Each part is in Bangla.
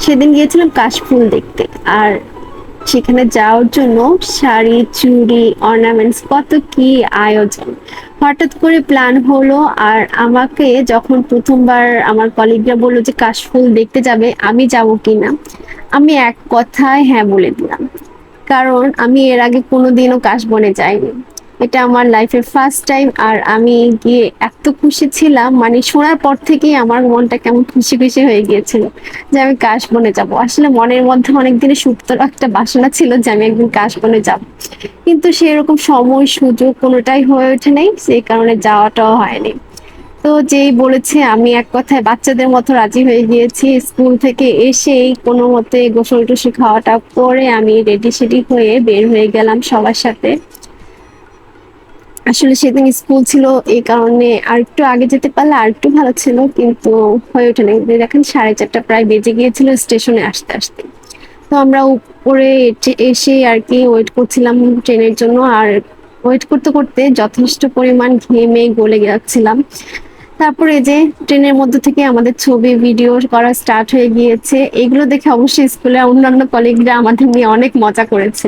সেদিন গিয়েছিলাম কাশফুল দেখতে। আর সেখানে যাওয়ার জন্য শাড়ি, চুড়ি, অর্নামেন্টস কত কি আয়োজন। হঠাৎ করে প্ল্যান হলো, আর আমাকে যখন প্রথমবার আমার কলিগরা বললো যে কাশফুল দেখতে যাবে, আমি যাব কিনা, আমি এক কথায় হ্যাঁ বলে দিলাম। কারণ আমি এর আগে কোনোদিনও কাশবনে যাইনি। এটা আমার লাইফের ফার্স্ট টাইম। আর আমি গিয়ে এত খুশি ছিলাম, মানে শোনার পর থেকেই আমার মনটা কেমন খুশি খুশি হয়ে গিয়েছিল যে আমি কাশবনে যাব। আসলে মনের মধ্যে অনেক দিনের সুপ্ত একটা বাসনা ছিল যে আমি একদিন কাশবনে যাব, কিন্তু সেরকম সময় সুযোগ কোনোটাই হয়ে ওঠে নাই, সেই কারণে যাওয়াটাও হয়নি। তো যেই বলেছে আমি এক কথায় বাচ্চাদের মতো রাজি হয়ে গিয়েছি। স্কুল থেকে এসেই কোনো মতে গোসল টোসল খাওয়াটা করে আমি রেডি সেডি হয়ে বের হয়ে গেলাম সবার সাথে। আসলে সেদিন স্কুল ছিল, এই কারণে আর একটু আগে যেতে পারলে আর একটু ভালো ছিল, কিন্তু হয়ে ওঠে না। দেখেন 4:30 প্রায় বেজে গিয়েছিল স্টেশনে আসতে আসতে। তো আমরা উপরে এসে আর কি ওয়েট করছিলাম ট্রেনের জন্য। আর ওয়েট করতে করতে যথেষ্ট পরিমাণ ঘেমে গলে যাচ্ছিলাম। তারপরে এই যে ট্রেনের মধ্যে থেকে আমাদের ছবি ভিডিও করা স্টার্ট হয়ে গিয়েছে। এগুলো দেখে অবশ্যই স্কুলের অন্যান্য কলিগরা আমাদের নিয়ে অনেক মজা করেছে।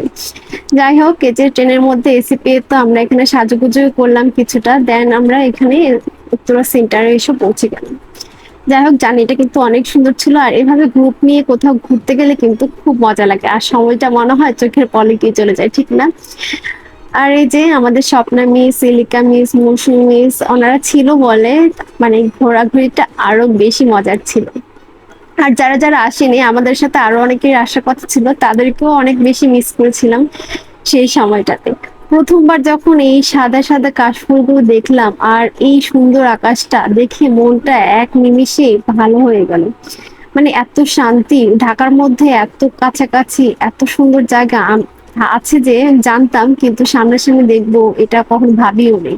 যাই হোক, এই যে ট্রেনের মধ্যে এসি পেয়ে তো আমরা এখানে সাজুগুজু করলাম কিছুটা, দেন আমরা এখানে উত্তরা সেন্টারে এসে পৌঁছে গেলাম। যাই হোক, জার্নিটা কিন্তু অনেক সুন্দর ছিল। আর এভাবে গ্রুপ নিয়ে কোথাও ঘুরতে গেলে কিন্তু খুব মজা লাগে, আর সময়টা মনে হয় চোখের পলকে চলে যায়, ঠিক না? আর এই যে আমাদের স্বপ্না মিস, সিলিকা মিস, মৌসুমী মিস ওনারা ছিল বলে মানে ঘোরাঘুরিটা আরো বেশি মজার ছিল। আর যারা যারা আসেনি, আমাদের সাথে আরো অনেকের আসার কথা ছিল, তাদেরকেও অনেক বেশি মিস করেছিলাম সেই সময়টাতে। প্রথমবার যখন এই সাদা সাদা কাশফুলগুলো দেখলাম আর এই সুন্দর আকাশটা দেখে মনটা এক নিমিষে ভালো হয়ে গেল। মানে এত শান্তি, ঢাকার মধ্যে এত কাছাকাছি এত সুন্দর জায়গা আছে যে জানতাম, কিন্তু সামনাসামনি দেখবো এটা কখনো ভাবিও নেই।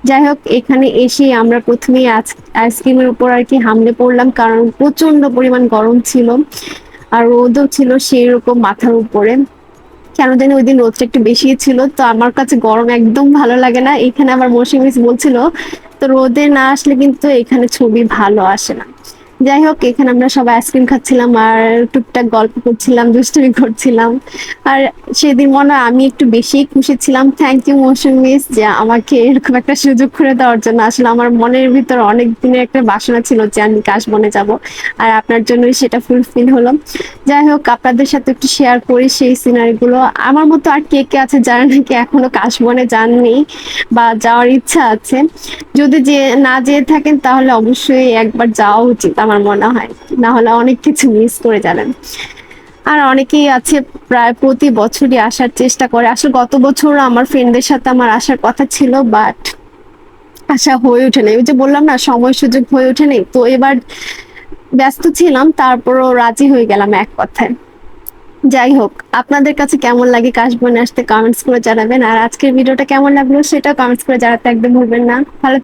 যাই হোক, এখানে এসে আমরা প্রথমেই আইসক্রিমের উপর আর কি হামলে পড়লাম, কারণ প্রচন্ড পরিমাণ গরম ছিল আর রোদও ছিল সেই রকম মাথার উপরে। কেন জানি ওই দিন রোদটা একটু বেশি ছিল, তো আমার কাছে গরম একদম ভালো লাগে না। এখানে আমার মৌসুমী বলছিল তো রোদে না আসলে কিন্তু এখানে ছবি ভালো আসে না। যাই হোক, এখানে আমরা সবাই আইসক্রিম খাচ্ছিলাম আর টুকটাক গল্প করছিলাম, দুষ্টুমি করছিলাম। আর সেদিন মনে হয় আমি একটু বেশি খুশি ছিলাম। থ্যাংক ইউ মৌসুমী যে আমাকে এরকম একটা সুযোগ করে দেওয়ার জন্য। আসলে আমার মনের ভিতর অনেক দিনের একটা বাসনা ছিল যে আমি কাশবনে যাব, আর আপনার জন্যই সেটা ফুলফিল হলো। যাই হোক, আপনাদের সাথে একটু শেয়ার করি সেই সিনারি গুলো। আমার মতো আর কে কে আছে যারা নাকি এখনো কাশবনে যাননি বা যাওয়ার ইচ্ছা আছে, যদি যে না যেয়ে থাকেন তাহলে অবশ্যই একবার যাওয়া উচিত আমার মনে হয়, না হলে অনেক কিছু মিস করে যাবেন। আর অনেকেই আছে প্রায় প্রতি বছরই আসার চেষ্টা করে। আসলে গত বছর আমার ফ্রেন্ডদের সাথে আমার আসার কথা ছিল, বাট আশা হয়ে ওঠে নাই। ওই যে বললাম না, সময় সুযোগ হয়ে ওঠে নাই, তো এবার ব্যস্ত ছিলাম, তারপরও রাজি হয়ে গেলাম এক কথায়। যাই হোক, আপনাদের কাছে কেমন লাগে কাশবনে আসতে কমেন্টস করে জানাবেন। আর আজকের ভিডিওটা কেমন লাগলো সেটা কমেন্টস করে জানাতে একদম ভুলবেন না। ভালো